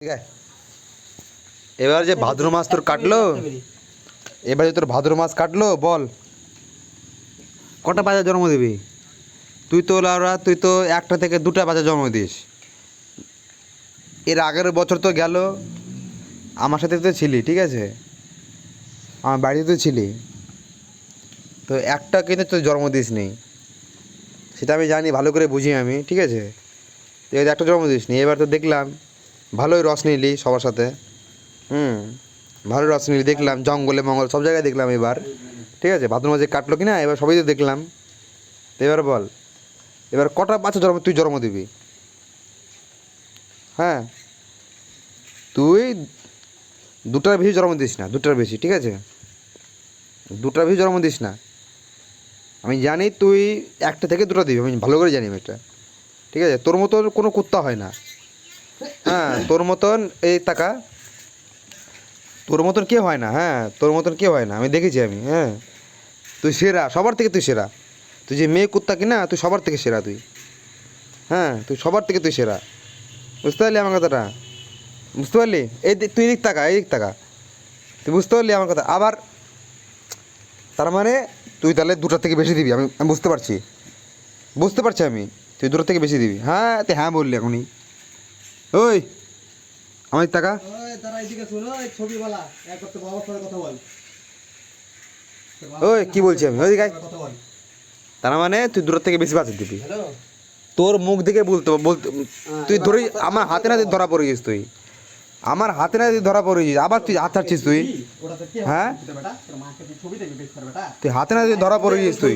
ঠিক আছে। এবার যে ভাদ্র মাস তোর কাটলো, এবার যে তোর ভাদ্র মাস কাটলো, বল কটা বাচ্চা জন্ম দিবি? তুই তো একটা থেকে দুটা বাচ্চা জন্ম দিস। এর আগের বছর তো গেল, আমার সাথে তো ছিলি, ঠিক আছে, আমার বাড়িতে তো ছিলি, তো একটা কিন্তু তোর জন্ম দিস নেই, সেটা আমি জানি, ভালো করে বুঝি আমি, ঠিক আছে। তুই একটা জন্ম দিস নি, এবার তো দেখলাম ভালোই রস নিলি সবার সাথে। হুম, ভালো রস নিলি দেখলাম, জঙ্গলে মঙ্গল সব জায়গায় দেখলাম এবার, ঠিক আছে। ভাদ্র মাসে কাটলো কি না, এবার সবই তো দেখলাম। তো এবার বল, এবার কটা বাচ্চা তুই জন্ম দিবি? হ্যাঁ, তুই দুটার বেশি জন্ম দিস না, দুটার বেশি, ঠিক আছে, দুটার বেশি জন্ম দিস না। আমি জানি তুই একটা থেকে দুটো দিবি, আমি ভালো করে জানি আমি এটা, ঠিক আছে। তোর মতন কোনো কুত্তা হয় না। হ্যাঁ, তোর মতন এই টাকা, তোর মতন কে হয় না, হ্যাঁ, তোর মতন কে হয় না, আমি দেখেছি আমি। হ্যাঁ, তুই সেরা, সবার থেকে তুই সেরা। তুই যে মেয়ে কুত্তা কিনা, তুই সবার থেকে সেরা তুই। হ্যাঁ, তুই সবার থেকে তুই সেরা, বুঝতে পারলি আমার কথাটা? বুঝতে পারলি? তুই এদিক তাকা, এদিক তাকা, তুই বুঝতে পারলি আমার কথা? আবার তার মানে তুই তাহলে দুটার থেকে বেশি দিবি, আমি আমি বুঝতে পারছি, বুঝতে পারছি আমি, তুই দুটার থেকে বেশি দিবি। হ্যাঁ, তুই হ্যাঁ বললি এখনই। ওই আমার টাকা, ওই কি বলছি আমি, ওই গাই, তার মানে তুই দূরের থেকে বেশি বাঁচিয়ে দিবি। তোর মুখ দেখে বলতে বলতে তুই ধরে আমার হাতে না ধরা পড়ে গেছিস তুই, আমার হাতে না ধরা পড়ে গেছিস, আবার তুই হাত ছাড়ছিস তুই। হ্যাঁ, তুই হাতে না ধরা পড়ে গেছিস তুই।